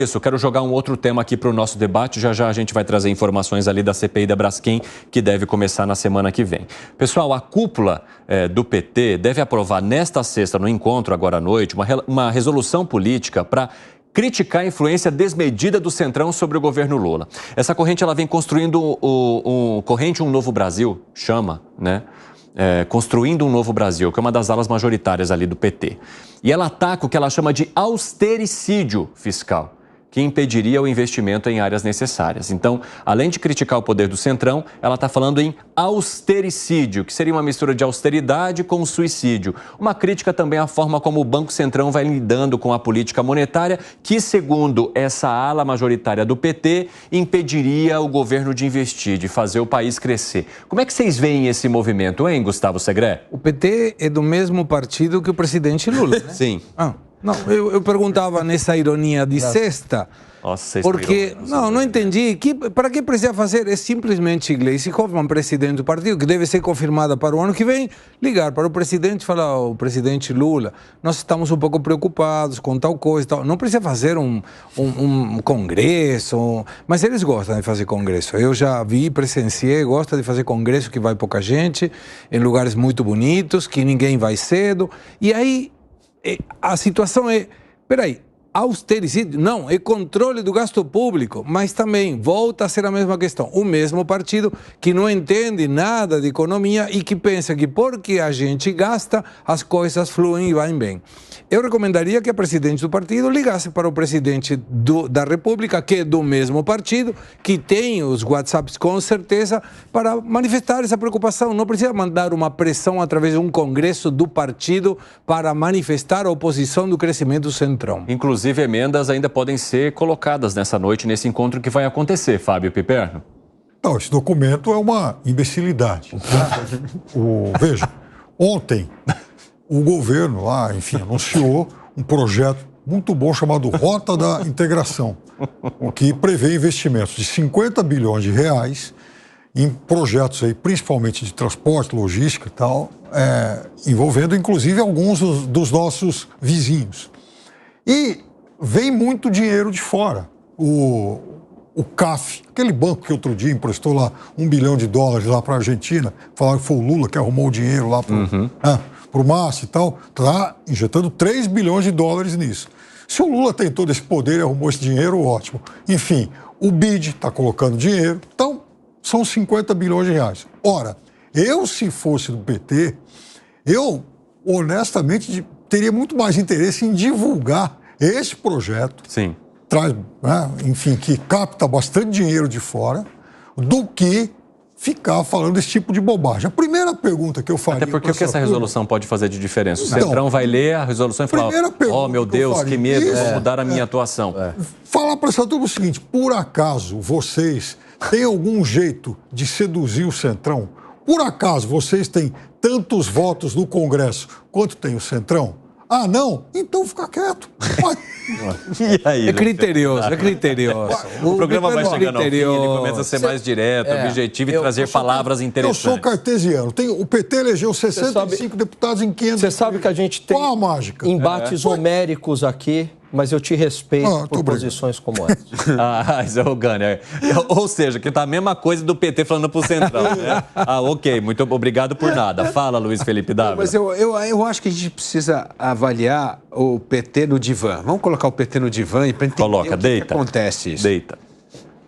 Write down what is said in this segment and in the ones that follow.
Isso, eu quero jogar um outro tema aqui para o nosso debate. Já já a gente vai trazer informações ali da CPI da Braskem, que deve começar na semana que vem. Pessoal, a cúpula do PT deve aprovar nesta sexta, no encontro agora à noite, uma resolução política para criticar a influência desmedida do Centrão sobre o governo Lula. Essa corrente ela vem construindo um novo Brasil, chama, né? Construindo um novo Brasil, que é uma das alas majoritárias ali do PT. E ela ataca o que ela chama de austericídio fiscal, que impediria o investimento em áreas necessárias. Então, além de criticar o poder do Centrão, ela está falando em austericídio, que seria uma mistura de austeridade com suicídio. Uma crítica também à forma como o Banco Centrão vai lidando com a política monetária, que, segundo essa ala majoritária do PT, impediria o governo de investir, de fazer o país crescer. Como é que vocês veem esse movimento, hein, Gustavo Segré? O PT é do mesmo partido que o presidente Lula, né? Sim. Não, eu perguntava nessa ironia de sexta, Nossa, porque não entendi. Para que precisa fazer? É simplesmente Gleisi Hoffmann, presidente do partido, que deve ser confirmada para o ano que vem, ligar para o presidente e falar: o presidente Lula, nós estamos um pouco preocupados com tal coisa e tal. Não precisa fazer um congresso, mas eles gostam de fazer congresso. Eu já vi, presenciei, gosta de fazer congresso que vai pouca gente, em lugares muito bonitos, que ninguém vai cedo. E aí a situação é, peraí, austericídio? Não, é controle do gasto público, mas também volta a ser a mesma questão. O mesmo partido que não entende nada de economia e que pensa que porque a gente gasta, as coisas fluem e vão bem. Eu recomendaria que a presidente do partido ligasse para o presidente da República, que é do mesmo partido, que tem os WhatsApps com certeza, para manifestar essa preocupação. Não precisa mandar uma pressão através de um congresso do partido para manifestar a oposição do crescimento do Centrão. Inclusive, emendas ainda podem ser colocadas nessa noite, nesse encontro que vai acontecer, Fábio Piperno. Não, esse documento é uma imbecilidade. Veja, ontem o governo lá, enfim, anunciou um projeto muito bom chamado Rota da Integração, o que prevê investimentos de 50 bilhões de reais em projetos aí, principalmente de transporte, logística e tal, envolvendo inclusive alguns dos nossos vizinhos. E vem muito dinheiro de fora. O CAF, aquele banco que outro dia emprestou lá $1 bilhão lá para a Argentina, falaram que foi o Lula que arrumou o dinheiro lá para o Márcio e tal, está injetando $3 bilhões nisso. Se o Lula tem todo esse poder e arrumou esse dinheiro, ótimo. Enfim, o BID está colocando dinheiro, então são 50 bilhões de reais. Ora, se fosse do PT, eu honestamente teria muito mais interesse em divulgar esse projeto. Sim. Traz, enfim, que capta bastante dinheiro de fora, do que ficar falando esse tipo de bobagem. A primeira pergunta que eu faria... Até porque o que essa resolução pode fazer de diferença? O Centrão vai ler a resolução e falar: oh, meu Deus, que medo, vou mudar a minha atuação. Falar para essa turma o seguinte: por acaso vocês têm algum jeito de seduzir o Centrão? Por acaso vocês têm tantos votos no Congresso quanto tem o Centrão? Ah, não? Então fica quieto. E aí, é criterioso. O programa vai chegando ao fim, ele começa a ser mais direto, objetivo e trazer palavras interessantes. Eu sou cartesiano. O PT elegeu 65 deputados em 500. Você sabe que a gente tem embates homéricos aqui, mas eu te respeito por posições como essa. Zé Rogani, ou seja, que tá a mesma coisa do PT falando pro Centrão, né? Ok, muito obrigado por nada. Fala, Luiz Felipe Dávila. Mas eu acho que a gente precisa avaliar o PT no divã. Vamos colocar o PT no divã e para entender o que acontece isso. Deita.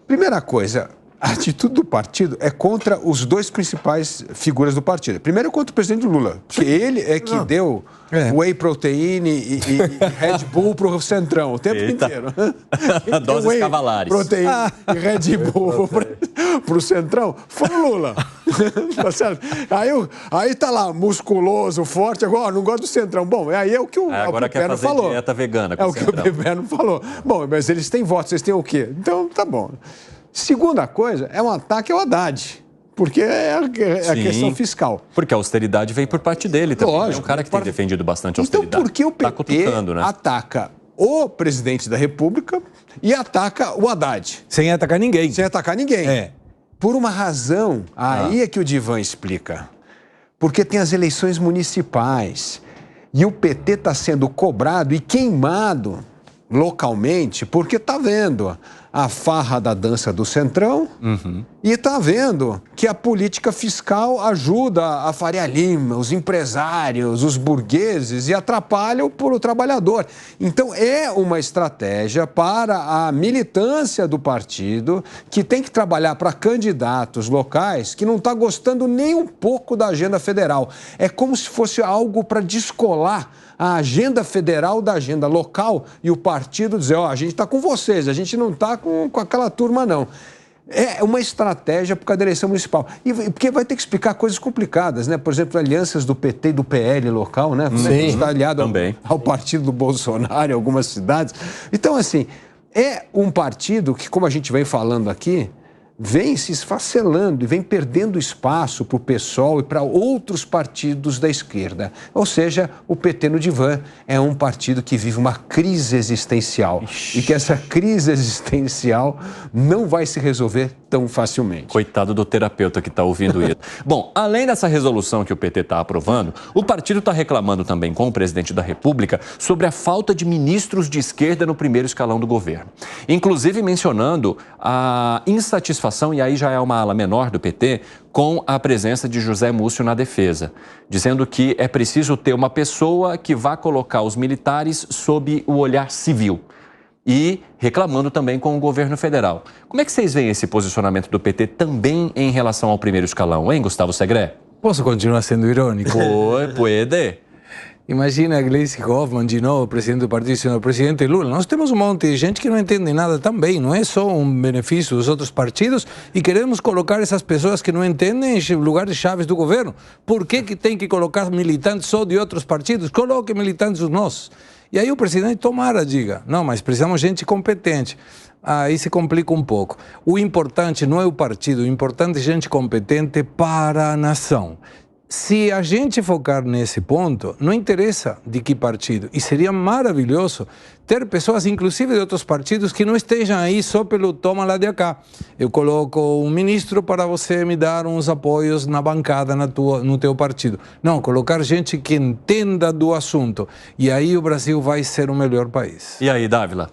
Primeira coisa, a atitude do partido é contra os dois principais figuras do partido. Primeiro é contra o presidente Lula, porque ele é que deu whey protein e Red Bull pro Centrão o tempo inteiro. Doses cavalares. Proteína e Red Bull pro Centrão, foi o Lula. Tá certo? Aí tá lá, musculoso, forte, agora não gosta do Centrão. Bom, aí é o que o Piperno falou. Dieta vegana com o que o Piperno falou. Bom, mas eles têm votos, vocês têm o quê? Então, tá bom. Segunda coisa, é um ataque ao Haddad, porque é a questão fiscal. Porque a austeridade vem por parte dele também. Lógico, é um cara que tem defendido bastante a austeridade. Então, por que o PT ataca o presidente da República e ataca o Haddad? Sem atacar ninguém. Sem atacar ninguém. Por uma razão, aí é que o Divan explica. Porque tem as eleições municipais e o PT está sendo cobrado e queimado localmente porque está vendo a farra da dança do Centrão e está vendo que a política fiscal ajuda a Faria Lima, os empresários, os burgueses e atrapalha o trabalhador. Então, é uma estratégia para a militância do partido que tem que trabalhar para candidatos locais que não está gostando nem um pouco da agenda federal. É como se fosse algo para descolar a agenda federal da agenda local e o partido dizer, a gente está com vocês, a gente não está com aquela turma, não. É uma estratégia por causa da eleição municipal. E porque vai ter que explicar coisas complicadas, né? Por exemplo, alianças do PT e do PL local, né? Sim, está aliado ao partido do Bolsonaro em algumas cidades. Então, assim, é um partido que, como a gente vem falando aqui, vem se esfacelando e vem perdendo espaço para o PSOL e para outros partidos da esquerda. Ou seja, o PT no divã é um partido que vive uma crise existencial. E que essa crise existencial não vai se resolver tão facilmente. Coitado do terapeuta que está ouvindo isso. Bom, além dessa resolução que o PT está aprovando, o partido está reclamando também com o presidente da República sobre a falta de ministros de esquerda no primeiro escalão do governo. Inclusive mencionando a insatisfação, e aí já é uma ala menor do PT, com a presença de José Múcio na defesa, dizendo que é preciso ter uma pessoa que vá colocar os militares sob o olhar civil. E reclamando também com o governo federal. Como é que vocês veem esse posicionamento do PT também em relação ao primeiro escalão, hein, Gustavo Segré? Posso continuar sendo irônico? Pode. Imagina Gleisi Hoffmann de novo, presidente do partido, senhor presidente Lula. Nós temos um monte de gente que não entende nada também, não é só um benefício dos outros partidos e queremos colocar essas pessoas que não entendem em lugares chaves do governo. Por que tem que colocar militantes só de outros partidos? Coloque militantes dos nossos. E aí o presidente tomara diga, não, mas precisamos de gente competente. Aí se complica um pouco. O importante não é o partido, o importante é gente competente para a nação. Se a gente focar nesse ponto, não interessa de que partido. E seria maravilhoso ter pessoas, inclusive de outros partidos, que não estejam aí só pelo toma lá de cá. Eu coloco um ministro para você me dar uns apoios na bancada no teu partido. Não, colocar gente que entenda do assunto. E aí o Brasil vai ser o melhor país. E aí, Dávila?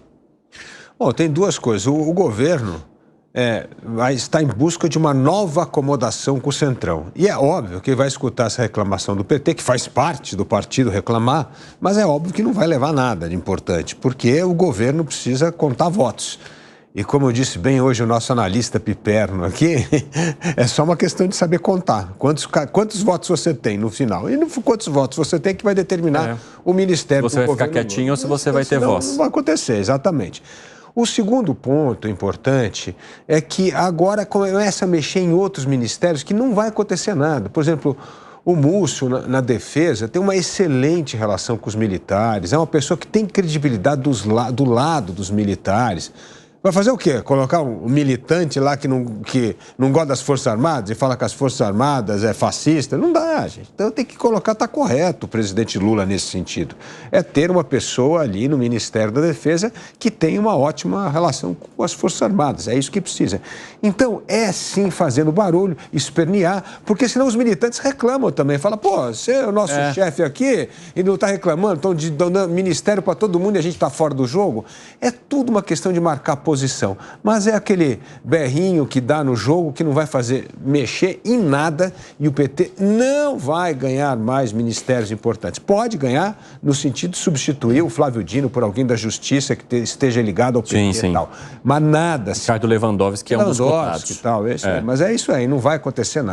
Bom, tem duas coisas. O governo vai estar em busca de uma nova acomodação com o Centrão. E é óbvio que vai escutar essa reclamação do PT, que faz parte do partido reclamar, mas é óbvio que não vai levar nada de importante, porque o governo precisa contar votos. E como eu disse bem hoje o nosso analista Piperno aqui, é só uma questão de saber contar. Quantos votos você tem no final? E quantos votos você tem que vai determinar o Ministério do Governo. Você vai ficar quietinho ou se você vai ter voz? Não vai acontecer, exatamente. O segundo ponto importante é que agora começa a mexer em outros ministérios que não vai acontecer nada. Por exemplo, o Múcio, na defesa, tem uma excelente relação com os militares, é uma pessoa que tem credibilidade do lado dos militares. Vai fazer o quê? Colocar um militante lá que não gosta das Forças Armadas e fala que as Forças Armadas é fascista? Não dá, gente. Então tem que colocar, está correto o presidente Lula nesse sentido. É ter uma pessoa ali no Ministério da Defesa que tem uma ótima relação com as Forças Armadas. É isso que precisa. Então, é sim fazendo barulho, espernear, porque senão os militantes reclamam também. Fala, pô, você é o nosso chefe aqui e não está reclamando, estão dando ministério para todo mundo e a gente está fora do jogo. É tudo uma questão de marcar posição, mas é aquele berrinho que dá no jogo que não vai mexer em nada e o PT não vai ganhar mais ministérios importantes. Pode ganhar no sentido de substituir o Flávio Dino por alguém da Justiça que esteja ligado ao PT e tal. Mas nada. Ricardo Lewandowski é um dos cotados. Mas é isso aí, não vai acontecer nada.